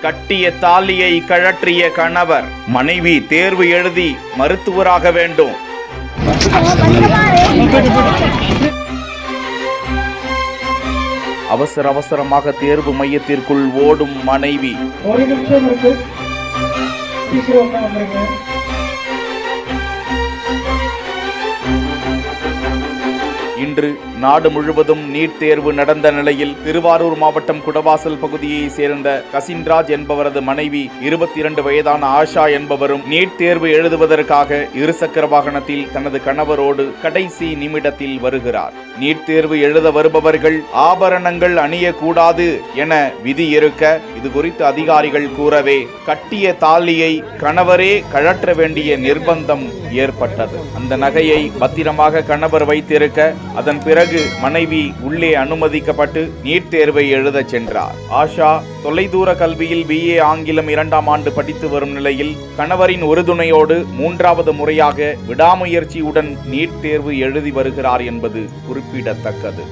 கட்டிய தாலியை கழற்றிய கணவர், மனைவி தேர்வு எழுதி மருத்துவராக வேண்டும். அவசரமாக தேர்வு மையத்திற்குள் ஓடும் மனைவி. இன்று நாடு முழுவதும் நீட் தேர்வு நடந்த நிலையில் திருவாரூர் மாவட்டம் குடவாசல் பகுதியை சேர்ந்த கசின்ராஜ் என்பவரது மனைவி 22 வயதான ஆஷா என்பவரும் நீட் தேர்வு எழுதுவதற்காக இருசக்கர வாகனத்தில் தனது கணவரோடு கடைசி நிமிடத்தில் வருகிறார். நீட் தேர்வு எழுத வருபவர்கள் ஆபரணங்கள் அணியக்கூடாது என விதி இருக்க, இது குறித்து அதிகாரிகள் கூறவே கட்டிய தாலியை கணவரே கழற்ற வேண்டிய நிர்பந்தம் ஏற்பட்டது. அந்த நகையை பத்திரமாக கணவர் வைத்திருக்க, அதன் பிறகு மனைவி உள்ளே அனுமதிக்கப்பட்டு நீட் தேர்வை எழுதச் சென்றார். ஆஷா தொலைதூர கல்வியில் BA ஆங்கிலம் 2ஆம் ஆண்டு படித்து வரும் நிலையில் கணவரின் உறுதுணையோடு 3வது முறையாக விடாமுயற்சியுடன் நீட் தேர்வு எழுதி வருகிறார் என்பது குறிப்பிடத்தக்கது.